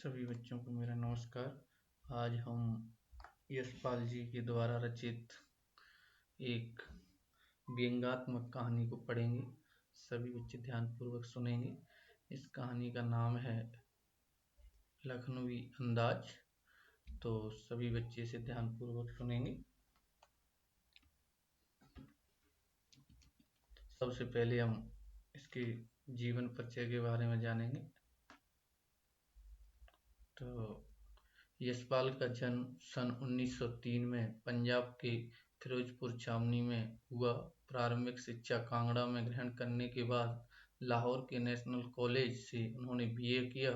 सभी बच्चों को मेरा नमस्कार। आज हम यशपाल जी के द्वारा रचित एक व्यंग्यात्मक कहानी को पढ़ेंगे। सभी बच्चे ध्यानपूर्वक सुनेंगे। इस कहानी का नाम है लखनवी अंदाज। तो सभी बच्चे इसे ध्यानपूर्वक सुनेंगे। सबसे पहले हम इसके जीवन परिचय के बारे में जानेंगे। तो यशपाल का जन्म सन 1903 में पंजाब के फिरोजपुर छावनी में हुआ। प्रारंभिक शिक्षा कांगड़ा में ग्रहण करने के बाद लाहौर के नेशनल कॉलेज से उन्होंने बीए किया।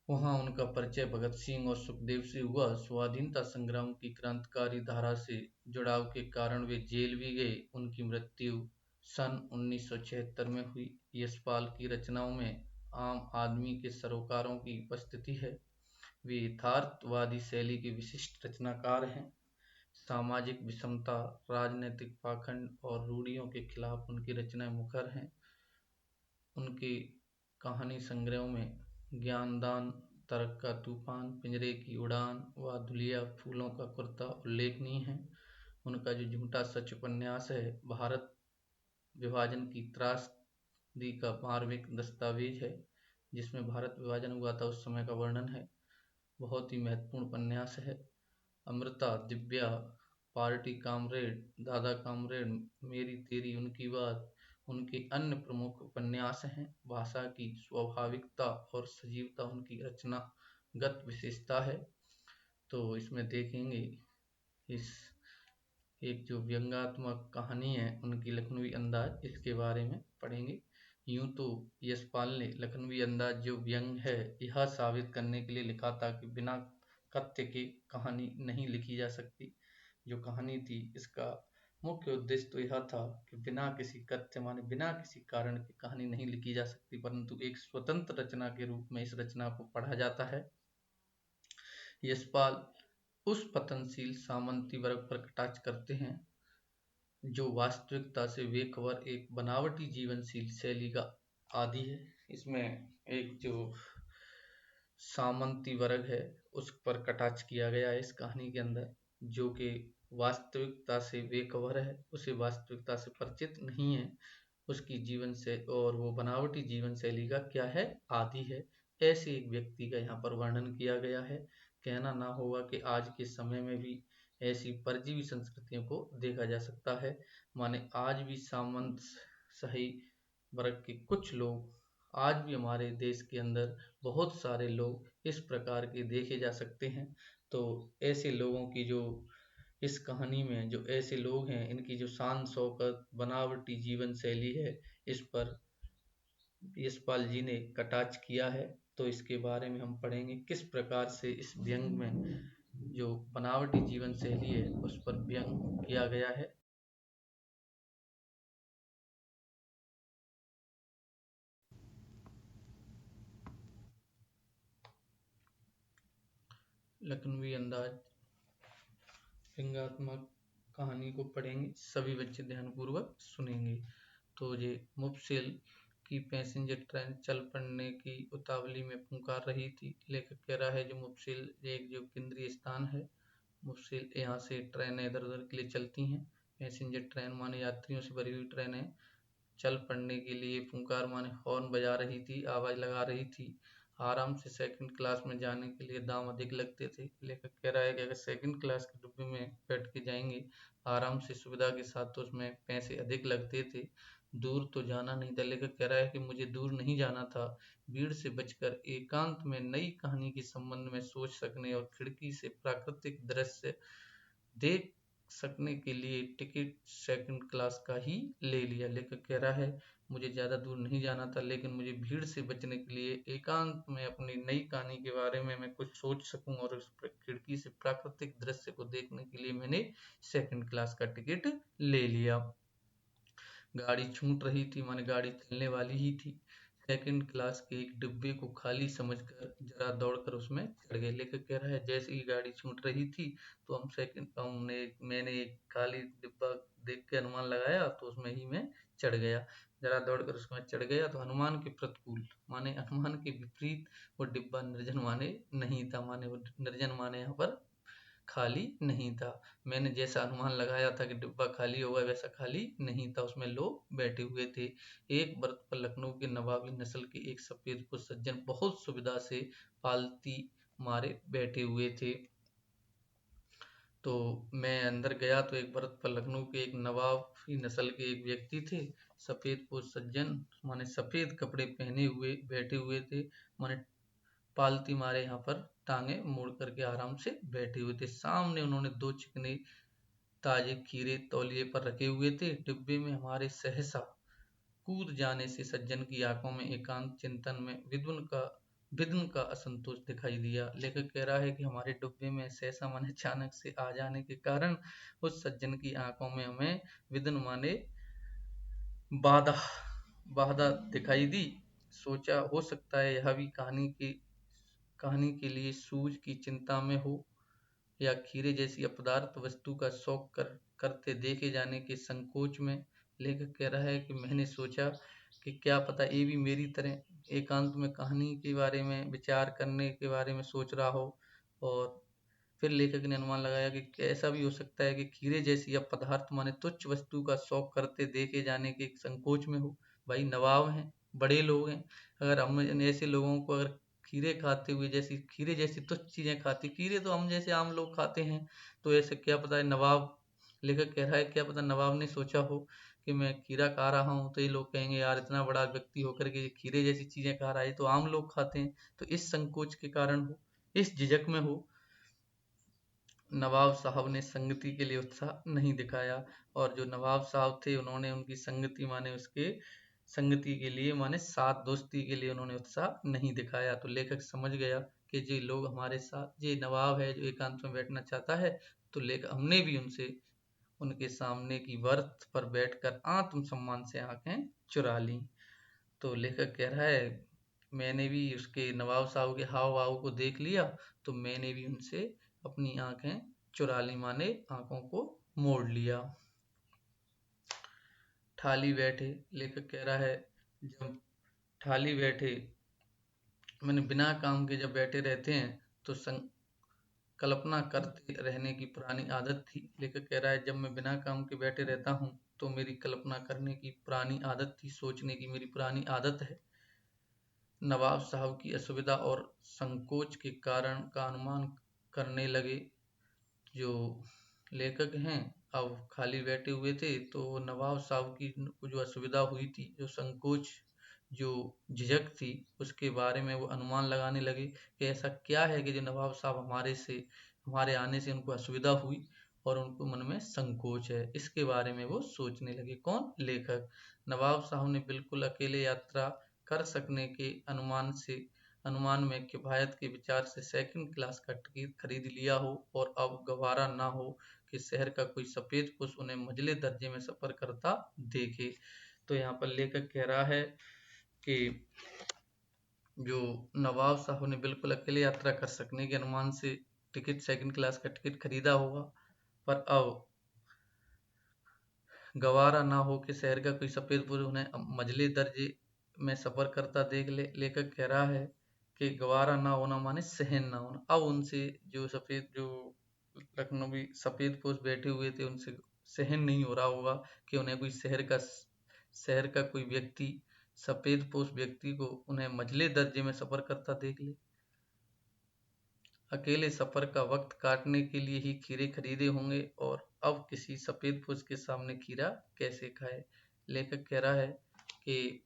वहां उनका परिचय भगत सिंह और सुखदेव से हुआ। स्वाधीनता संग्राम की क्रांतिकारी धारा से जुड़ाव के कारण वे जेल भी गए। उनकी मृत्यु सन 1976 में हुई। यशपाल की रचनाओं में आम आदमी के सरोकारों की उपस्थिति है। वे यथार्थवादी शैली के विशिष्ट रचनाकार हैं। सामाजिक विषमता, राजनीतिक पाखंड और रूढ़ियों के खिलाफ उनकी रचनाएं मुखर हैं। उनके कहानी संग्रहों में ज्ञानदान, तर्क का तूफान, पिंजरे की उड़ान व धुलिया फूलों का कुर्ता उल्लेखनीय है। उनका जो झूठा सच उपन्यास है, भारत विभाजन की त्रासदी का मार्मिक दस्तावेज है, जिसमें भारत विभाजन हुआ था उस समय का वर्णन है। बहुत ही महत्वपूर्ण उपन्यास है। अमृता, दिव्या, पार्टी कामरेड, दादा कामरेड, मेरी तेरी उनकी बात उनके अन्य प्रमुख उपन्यास हैं। भाषा की स्वाभाविकता और सजीवता उनकी रचनागत विशेषता है। तो इसमें देखेंगे इस एक जो व्यंग्यात्मक कहानी है उनकी लखनवी अंदाज, इसके बारे में पढ़ेंगे। यूं तो यशपाल ने लखनवी अंदाज जो व्यंग है यह साबित करने के लिए लिखा था कि बिना कथ्य के कहानी नहीं लिखी जा सकती। जो कहानी थी इसका मुख्य उद्देश्य तो यह था कि बिना किसी कथ्य माने बिना किसी कारण की कहानी नहीं लिखी जा सकती, परंतु एक स्वतंत्र रचना के रूप में इस रचना को पढ़ा जाता है। यशपाल उस पतनशील सामंती वर्ग पर कटाक्ष करते हैं जो वास्तविकता से बेखबर एक बनावटी जीवनशील शैली का आदी है। इसमें एक जो सामंती वर्ग है उस पर कटाक्ष किया गया है इस कहानी के अंदर, जो कि वास्तविकता से बेखबर है, उसे वास्तविकता से परिचित नहीं है। उसकी जीवन से और वो बनावटी जीवन शैली का क्या है, आदी है। ऐसे एक व्यक्ति का यहाँ पर वर्णन किया गया है। कहना ना होगा कि आज के समय में भी ऐसी परजीवी संस्कृतियों को देखा जा सकता है। माने आज भी सामंत शाही वर्ग के कुछ लोग, आज भी हमारे देश के अंदर बहुत सारे लोग इस प्रकार के देखे जा सकते हैं। तो ऐसे लोगों की जो इस कहानी में जो ऐसे लोग हैं इनकी जो शान शौकत बनावटी जीवन शैली है, इस पर यशपाल जी ने कटाक्ष किया है। तो इसके बारे में हम पढ़ेंगे किस प्रकार से इस व्यंग में जो बनावटी जीवन शैली है उस पर व्यंग किया गया है। लखनवी अंदाज व्यंग्यात्मक कहानी को पढ़ेंगे। सभी बच्चे ध्यानपूर्वक सुनेंगे। तो ये मुफस्सिल की पैसेंजर ट्रेन चल पड़ने की उतावली में पुकार रही थी। लेखक कह रहा है जो मुफस्सिल एक जो केंद्रीय स्थान है, मुफस्सिल यहाँ से ट्रेनें इधर उधर के लिए चलती हैं। पैसेंजर ट्रेन माने यात्रियों से भरी हुई ट्रेनें चल पड़ने के लिए पुकार माने हॉर्न बजा रही थी, आवाज लगा रही थी। आराम से सेकंड क्लास में जाने के लिए दाम अधिक लगते थे। लेखक कह रहा है कि अगर सेकंड क्लास के डिब्बे में बैठ के जाएंगे आराम से सुविधा के साथ तो उसमें पैसे अधिक लगते थे। दूर तो जाना नहीं था। लेखक कह रहा है कि मुझे दूर नहीं जाना था। भीड़ से बचकर एकांत में नई कहानी के संबंध में सोच सकने और खिड़की से प्राकृतिक दृश्य देख सकने के लिए टिकट सेकंड क्लास का ही ले लिया। लेखक कह रहा है मुझे ज़्यादा दूर नहीं जाना था, लेकिन मुझे भीड़ से बचने के लिए एकांत में अपनी नई कहानी के बारे में मैं कुछ सोच सकूं और उस खिड़की से प्राकृतिक दृश्य को देखने के लिए मैंने सेकंड क्लास का टिकट ले लिया। गाड़ी छूट रही थी माने गाड़ी चलने वाली ही थी। सेकंड क्लास के एक डिब्बे को खाली समझकर जरा दौड़कर उसमें चढ़ गए। लेखक कह रहा है जैसे ही गाड़ी छूट रही थी तो मैंने एक खाली डिब्बा देख के अनुमान लगाया तो उसमें ही मैं चढ़ गया। जरा दौड़कर उसमें चढ़ गया तो हनुमान के प्रतिकूल माने हनुमान के विपरीत वो डिब्बा निर्जन माने नहीं था, माने वो निर्जन माने यहाँ पर खाली नहीं था। मैंने जैसा अनुमान लगाया था कि डिब्बा खाली होगा वैसा खाली नहीं था, उसमें लोग बैठे हुए थे। एक बर्थ पर लखनऊ के नवाबी नस्ल के एक सफेद को सज्जन बहुत सुविधा से पालती मारे बैठे हुए थे। तो मैं अंदर गया तो एक बर्थ पर लखनऊ के एक नवाबी नस्ल के एक व्यक्ति थे, सफेद को सज्जन माने सफेद कपड़े पहने हुए बैठे हुए थे, माने पालती मारे यहाँ पर टांगे मोड़ करके आराम से बैठे हुए थे। सामने उन्होंने दो चिकने ताजे खीरे तौलिए पर रखे हुए थे। डिब्बे में हमारे सहसा कूद जाने से सज्जन की आंखों में एकांत चिंतन में विद्न का असंतोष दिखाई दिया। लेखक कह रहा है कि हमारे डिब्बे में सहसा माने अचानक से आ जाने के कारण उस सज्जन की आंखों में हमें विद्न माने बाधा बाधा दिखाई दी। सोचा हो सकता है यह भी कहानी के लिए सूझ की चिंता में हो, या खीरे जैसी अपदार्थ वस्तु का शौक करते देखे जाने के संकोच में। लेखक कह रहा है कि मैंने सोचा कि क्या पता ये भी मेरी तरह एकांत में कहानी के बारे में विचार करने के बारे में सोच रहा हो। और फिर लेखक ने अनुमान लगाया कि ऐसा भी हो सकता है कि खीरे जैसी या पदार्थ माने तुच्छ वस्तु का शौक करते देखे जाने के संकोच में हो। भाई नवाब हैं, बड़े लोग हैं, अगर हम ऐसे लोगों को अगर खीरे खाते हुए जैसी खीरे जैसी तुच्छ चीजें खाती, खीरे तो हम जैसे आम लोग खाते हैं, तो ऐसे क्या पता है नवाब, लेखक कह रहा है क्या पता नवाब ने सोचा हो कि मैं खीरा खा रहा हूँ तो ये लोग कहेंगे यार इतना बड़ा व्यक्ति होकर के खीरे जैसी चीजें खा रहा है, तो आम लोग खाते हैं। तो इस संकोच के कारण हो, इस झिझक में हो, नवाब साहब ने संगति के लिए उत्साह नहीं दिखाया। और जो नवाब साहब थे उन्होंने उनकी संगति माने उसके संगति के लिए माने साथ दोस्ती के लिए उन्होंने उत्साह नहीं दिखाया। तो लेखक समझ गया कि ये लोग हमारे साथ, ये नवाब है जो एकांत में बैठना चाहता है, तो लेखक हमने भी उनसे उनके सामने की बर्थ पर बैठकर आत्मसम्मान से आंखें चुरा ली। तो लेखक कह रहा है मैंने भी उसके नवाब साहब के हाव भाव को देख लिया, तो मैंने भी उनसे अपनी आंखें चुरा ली माने आंखों को मोड़ लिया। ठाली बैठे, लेखक कह रहा है जब ठाली बैठे मैंने बिना काम के जब बैठे रहते हैं तो कल्पना करते रहने की पुरानी आदत थी। लेखक कह रहा है जब मैं बिना काम के बैठे रहता हूँ तो मेरी कल्पना करने की पुरानी आदत थी, सोचने की मेरी पुरानी आदत है। नवाब साहब की असुविधा और संकोच के कारण का अनुमान करने लगे। जो लेखक हैं अब खाली बैठे हुए थे, तो नवाब साहब की जो असुविधा हुई थी, जो संकोच, जो झिझक थी, उसके बारे में वो अनुमान लगाने लगे कि ऐसा क्या है कि जो नवाब साहब हमारे आने से उनको असुविधा हुई और उनको मन में संकोच है। इसके बारे में वो सोचने लगे। कौन? लेखक। नवाब साहब ने बिल्कुल अकेले यात्रा कर सकने के अनुमान में किफायत के विचार से सेकंड क्लास का टिकट खरीद लिया हो और अब गवारा ना हो कि शहर का कोई सफेद पुरुष उन्हें मंझले दर्जे में सफर करता देखे। तो यहाँ पर लेखक कह रहा है कि जो नवाब साहब ने बिल्कुल अकेले यात्रा कर सकने के अनुमान से टिकट सेकंड क्लास का टिकट खरीदा होगा, पर अब गवारा ना हो कि शहर का कोई सफेद पुरुष उन्हें मंझले दर्जे में सफर करता देख ले। लेखक कह रहा है कि गवारा ना होना माने सहन ना होना। अब उनसे जो लखनवी सफेद पुरुष बैठे हुए थे उनसे सहन नहीं हो रहा होगा कि उन्हें कोई शहर का कोई व्यक्ति, सफेद पोष व्यक्ति को उन्हें मंझले दर्जे में सफर करता देख ले। अकेले सफर का वक्त काटने के लिए ही खीरे खरीदे होंगे और अब किसी सफेद पुरुष के सामने खीरा कैसे खाए। लेखक कह रहा है कि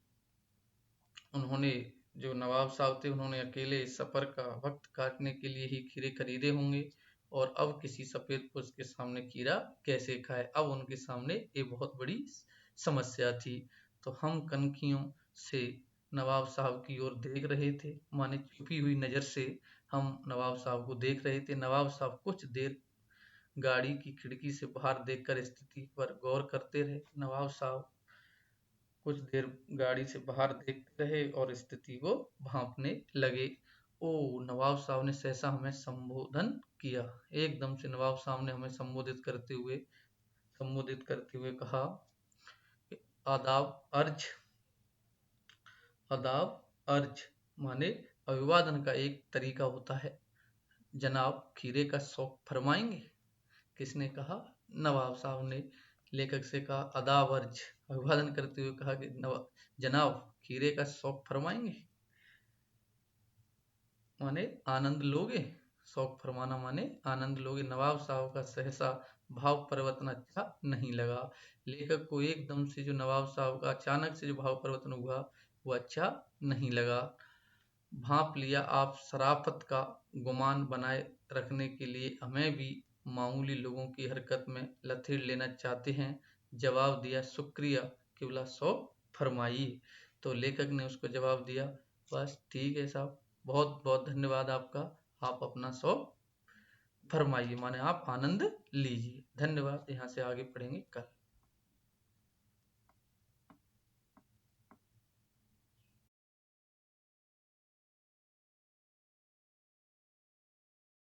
उन्होंने, जो नवाब साहब थे, उन्होंने अकेले इस सफर का वक्त काटने के लिए ही खीरे खरीदे होंगे और अब किसी सफेद पुरुष के सामने खीरा कैसे खाए। अब उनके सामने ये बहुत बड़ी समस्या थी। तो हम कनखियों से नवाब साहब की ओर देख रहे थे, माने छुपी हुई नजर से हम नवाब साहब को देख रहे थे। नवाब साहब कुछ देर गाड़ी की खिड़की से बाहर देखकर स्थिति पर गौर करते रहे। नवाब साहब कुछ देर गाड़ी से बाहर देखते रहे और स्थिति को भांपने लगे। ओ, नवाब साहब ने सहसा हमें संबोधन किया। एकदम से नवाब साहब ने हमें संबोधित करते हुए कहा, आदाब अर्ज। अदाब अर्ज माने अभिवादन का एक तरीका होता है। जनाब खीरे का शौक फरमाएंगे? किसने कहा? नवाब साहब ने लेखक से कहा। अदाब अर्ज अभिवादन करते हुए कहा कि जनाब खीरे का शौक फरमाएंगे माने आनंद लोगे। शौक फरमाना माने आनंद लोगे। नवाब साहब का सहसा भाव परिवर्तन अच्छा नहीं लगा। लेखक को एकदम से जो नवाब साहब का अचानक से जो भाव परिवर्तन हुआ वो अच्छा नहीं लगा। भांप लिया आप शराफत का गुमान बनाए रखने के लिए हमें भी मामूली लोगों की हरकत में लथेड़ लेना चाहते हैं। जवाब दिया शुक्रिया किबला शौक फरमाइए। तो लेखक ने उसको जवाब दिया बस ठीक है साहब, बहुत बहुत धन्यवाद आपका, आप अपना शौक फरमाइए माने आप आनंद लीजिए। धन्यवाद। यहाँ से आगे पढ़ेंगे कल।